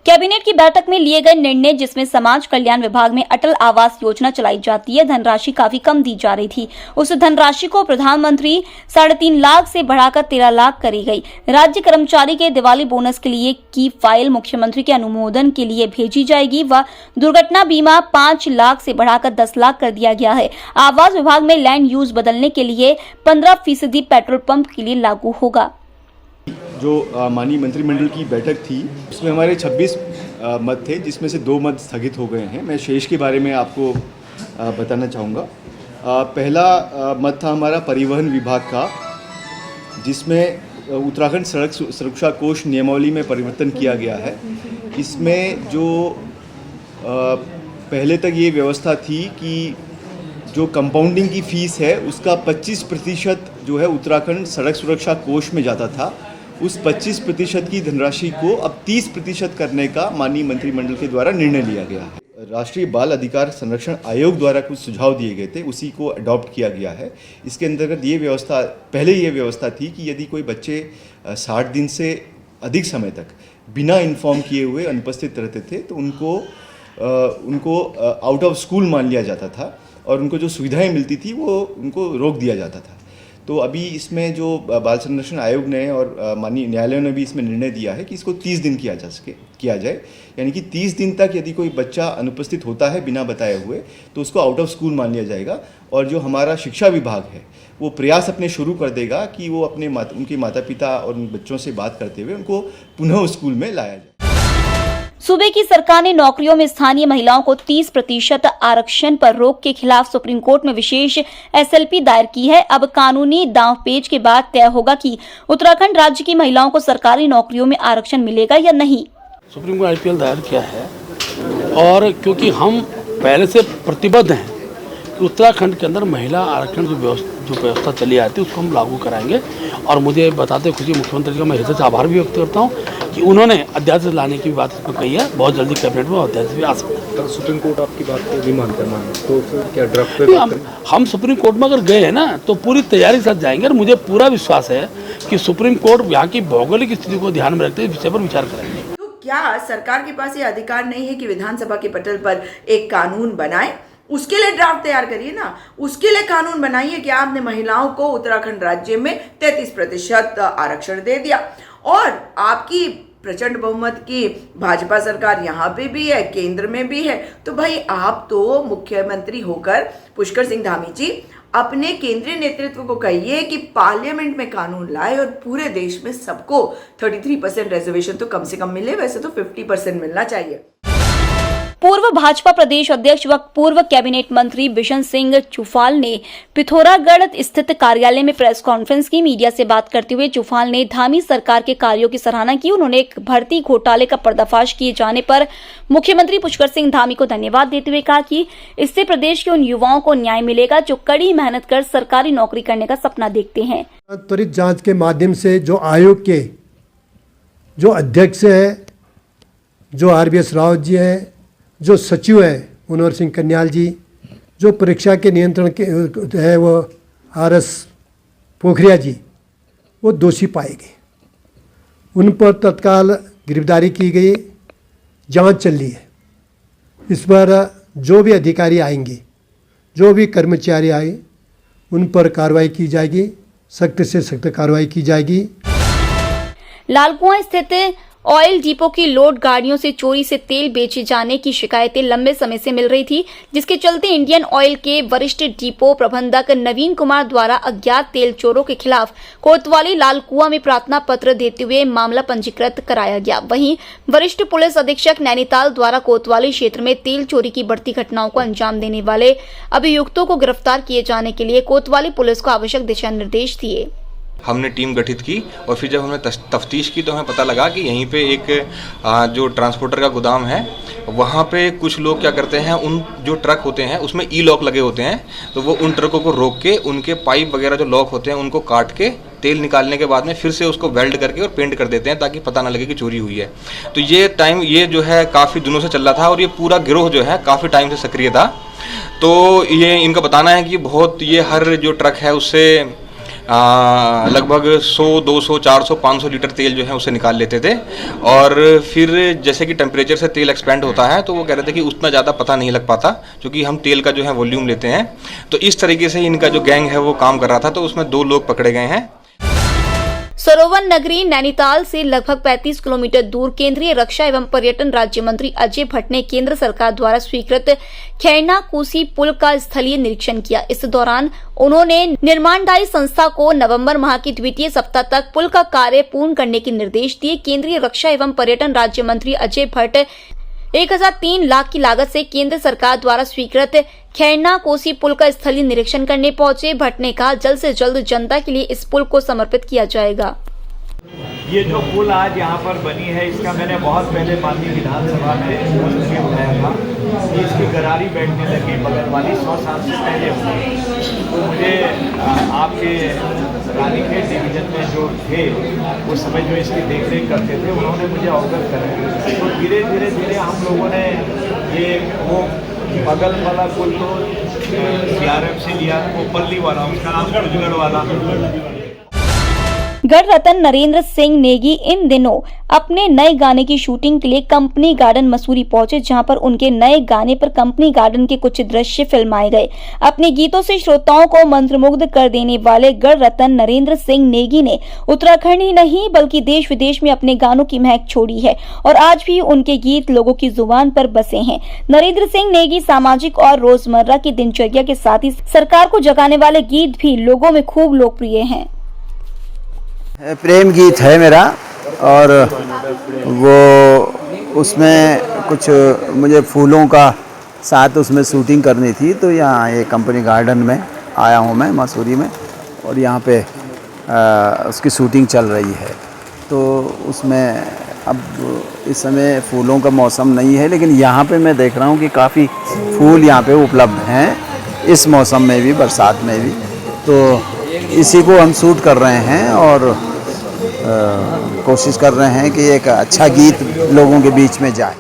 Cabinet की बैठक में लिए गए निर्णय, जिसमें समाज कल्याण विभाग में अटल आवास योजना चलाई जाती है, धनराशि काफी कम दी जा रही थी। उस धनराशि को प्रधानमंत्री 3.5 लाख से बढ़ाकर 13 लाख करी गई। राज्य कर्मचारी के दिवाली बोनस के लिए की फाइल मुख्यमंत्री के अनुमोदन के लिए भेजी जाएगी व दुर्घटना बीमा 5 लाख से बढ़ाकर 10 लाख कर दिया गया है। आवास विभाग में लैंड यूज बदलने के लिए 15% पेट्रोल पंप के लिए लागू होगा। जो माननीय मंत्रिमंडल की बैठक थी उसमें हमारे 26 मत थे, जिसमें से 2 मत स्थगित हो गए हैं। मैं शेष के बारे में आपको बताना चाहूँगा। पहला मत था हमारा परिवहन विभाग का, जिसमें उत्तराखंड सड़क सुरक्षा कोष नियमावली में परिवर्तन किया गया है। इसमें जो पहले तक ये व्यवस्था थी कि जो कंपाउंडिंग की फ़ीस है उसका 25% जो है उत्तराखंड सड़क सुरक्षा कोष में जाता था। उस 25% की धनराशि को अब 30% करने का माननीय मंत्रिमंडल के द्वारा निर्णय लिया गया है। राष्ट्रीय बाल अधिकार संरक्षण आयोग द्वारा कुछ सुझाव दिए गए थे, उसी को अडॉप्ट किया गया है। इसके अंतर्गत ये व्यवस्था थी कि यदि कोई बच्चे 60 दिन से अधिक समय तक बिना इन्फॉर्म किए हुए अनुपस्थित रहते थे तो उनको आउट ऑफ स्कूल मान लिया जाता था और उनको जो सुविधाएं मिलती थी वो उनको रोक दिया जाता था। तो अभी इसमें जो बाल संरक्षण आयोग ने और माननीय न्यायालय ने भी इसमें निर्णय दिया है कि इसको 30 दिन किया जाए, यानी कि 30 दिन तक यदि कोई बच्चा अनुपस्थित होता है बिना बताए हुए तो उसको आउट ऑफ स्कूल मान लिया जाएगा। और जो हमारा शिक्षा विभाग है वो प्रयास अपने शुरू कर देगा कि वो उनके माता पिता और उन बच्चों से बात करते हुए उनको पुनः स्कूल में लाया जाए। सूबे की सरकार ने नौकरियों में स्थानीय महिलाओं को 30% आरक्षण पर रोक के खिलाफ सुप्रीम कोर्ट में विशेष SLP दायर की है। अब कानूनी दांवपेच के बाद तय होगा कि उत्तराखंड राज्य की महिलाओं को सरकारी नौकरियों में आरक्षण मिलेगा या नहीं। सुप्रीम कोर्ट IPL दायर किया है और क्योंकि हम पहले से प्रतिबद्ध हैं कि उत्तराखंड के अंदर महिला आरक्षण जो व्यवस्था चली आती है उसको हम लागू कराएंगे। और मुझे बताते खुशी मुख्यमंत्री जी का मैं हृदय से आभार भी व्यक्त करता हूँ कि उन्होंने अध्यादेश लाने की बात इसमें कही है। बहुत जल्दी कैबिनेट में अध्यादेश भी आ सकता है। सुप्रीम कोर्ट आपकी बात को भी मानता है, तो क्या ड्राफ्ट पे हम सुप्रीम कोर्ट में अगर गए हैं ना तो पूरी तैयारी के साथ जाएंगे और मुझे पूरा विश्वास है कि सुप्रीम कोर्ट यहाँ की भौगोलिक स्थिति को ध्यान में रखते हुए विषय पर विचार करेंगे। तो क्या सरकार के पास ये अधिकार नहीं है कि विधानसभा के पटल पर एक कानून बनाए? उसके लिए ड्राफ्ट तैयार करिए ना, उसके लिए कानून बनाइए कि आपने महिलाओं को उत्तराखंड राज्य में 33% आरक्षण दे दिया और आपकी प्रचंड बहुमत की भाजपा सरकार यहाँ पे भी है, केंद्र में भी है। तो भाई आप तो मुख्यमंत्री होकर पुष्कर सिंह धामी जी अपने केंद्रीय नेतृत्व को कहिए कि पार्लियामेंट में कानून लाए और पूरे देश में सबको 33% रिजर्वेशन तो कम से कम मिले, वैसे तो 50% मिलना चाहिए। पूर्व भाजपा प्रदेश अध्यक्ष व पूर्व कैबिनेट मंत्री बिशन सिंह चुफाल ने पिथौरागढ़ स्थित कार्यालय में प्रेस कॉन्फ्रेंस की। मीडिया से बात करते हुए चुफाल ने धामी सरकार के कार्यों की सराहना की। उन्होंने एक भर्ती घोटाले का पर्दाफाश किए जाने पर मुख्यमंत्री पुष्कर सिंह धामी को धन्यवाद देते हुए कहा कि इससे प्रदेश के उन युवाओं को न्याय मिलेगा जो कड़ी मेहनत कर सरकारी नौकरी करने का सपना देखते हैं। त्वरित जांच के माध्यम से जो आयोग के जो अध्यक्ष है, जो RBS रावत जी है, जो सचिव है मनोहर सिंह कन्याल जी, जो परीक्षा के नियंत्रण के है वो RS पोखरिया जी, वो दोषी पाए गए। उन पर तत्काल गिरफ्तारी की गई, जांच चल रही है। इस पर जो भी अधिकारी आएंगे, जो भी कर्मचारी आए, उन पर कार्रवाई की जाएगी, सख्त से सख्त कार्रवाई की जाएगी। लालकुआं स्थित ऑयल डिपो की लोड गाड़ियों से चोरी से तेल बेचे जाने की शिकायतें लंबे समय से मिल रही थी, जिसके चलते इंडियन ऑयल के वरिष्ठ डिपो प्रबंधक नवीन कुमार द्वारा अज्ञात तेल चोरों के खिलाफ कोतवाली लालकुआं में प्रार्थना पत्र देते हुए मामला पंजीकृत कराया गया। वहीं वरिष्ठ पुलिस अधीक्षक नैनीताल द्वारा कोतवाली क्षेत्र में तेल चोरी की बढ़ती घटनाओं को अंजाम देने वाले अभियुक्तों को गिरफ्तार किए जाने के लिए कोतवाली पुलिस को आवश्यक दिशा निर्देश दिए। हमने टीम गठित की और फिर जब हमने तफ्तीश की तो हमें पता लगा कि यहीं पे एक जो ट्रांसपोर्टर का गोदाम है वहाँ पे कुछ लोग क्या करते हैं, उन जो ट्रक होते हैं उसमें लॉक लगे होते हैं, तो वो उन ट्रकों को रोक के उनके पाइप वगैरह जो लॉक होते हैं उनको काट के तेल निकालने के बाद में फिर से उसको वेल्ड करके और पेंट कर देते हैं ताकि पता ना लगे कि चोरी हुई है। तो ये जो है काफ़ी दिनों से चल रहा था और ये पूरा गिरोह जो है काफ़ी टाइम से सक्रिय था। तो ये इनका बताना है कि बहुत ये हर जो ट्रक है उससे लगभग 100, 200, 400, 500 लीटर तेल जो है उसे निकाल लेते थे। और फिर जैसे कि टेम्परेचर से तेल एक्सपेंड होता है तो वो कह रहे थे कि उतना ज़्यादा पता नहीं लग पाता, क्योंकि हम तेल का जो है वॉल्यूम लेते हैं। तो इस तरीके से इनका जो गैंग है वो काम कर रहा था। तो उसमें 2 लोग पकड़े गए हैं। सरोवर नगरी नैनीताल से लगभग 35 किलोमीटर दूर केंद्रीय रक्षा एवं पर्यटन राज्य मंत्री अजय भट्ट ने केंद्र सरकार द्वारा स्वीकृत खैरना कोसी पुल का स्थलीय निरीक्षण किया। इस दौरान उन्होंने निर्माणदायी संस्था को नवंबर माह के द्वितीय सप्ताह तक पुल का कार्य पूर्ण करने के निर्देश दिए। केंद्रीय रक्षा एवं पर्यटन राज्य मंत्री अजय भट्ट 1003 लाख की लागत से केंद्र सरकार द्वारा स्वीकृत खैरना कोसी पुल का स्थलीय निरीक्षण करने पहुंचे। भट्ट ने कहा, जल्द से जल्द जनता के लिए इस पुल को समर्पित किया जाएगा। ये जो पुल आज यहाँ पर बनी है, इसका मैंने बहुत पहले माननीय विधानसभा में उठाया था कि इसकी गरारी बैठने लगी बगल वाली 100 साल से पहले हुई। तो मुझे आपके रानीखेत डिवीजन में जो थे उस समय जो इसकी देखरेख करते थे उन्होंने मुझे अवगत कराया। तो धीरे धीरे हम लोगों ने ये वो बगल वाला पुल तो CRF से लिया, वो पल्ली वाला, उसका नाम कुजगढ़ वाला। गढ़ रतन नरेंद्र सिंह नेगी इन दिनों अपने नए गाने की शूटिंग के लिए कंपनी गार्डन मसूरी पहुंचे, जहां पर उनके नए गाने पर कंपनी गार्डन के कुछ दृश्य फिल्माए गए। अपने गीतों से श्रोताओं को मंत्रमुग्ध कर देने वाले गढ़ रतन नरेंद्र सिंह नेगी ने उत्तराखंड ही नहीं बल्कि देश विदेश में अपने गानों की महक छोड़ी है और आज भी उनके गीत लोगों की जुबान पर बसे हैं। नरेंद्र सिंह नेगी सामाजिक और रोजमर्रा की दिनचर्या के साथ ही सरकार को जगाने वाले गीत भी लोगों में खूब लोकप्रिय हैं। प्रेम गीत है मेरा और वो उसमें कुछ मुझे फूलों का साथ उसमें शूटिंग करनी थी। तो यहाँ ये कंपनी गार्डन में आया हूँ मैं मसूरी में, और यहाँ पे उसकी शूटिंग चल रही है। तो उसमें अब इस समय फूलों का मौसम नहीं है, लेकिन यहाँ पे मैं देख रहा हूँ कि काफ़ी फूल यहाँ पे उपलब्ध हैं, इस मौसम में भी, बरसात में भी। तो इसी को हम शूट कर रहे हैं और कोशिश कर रहे हैं कि एक अच्छा गीत लोगों के बीच में जाए।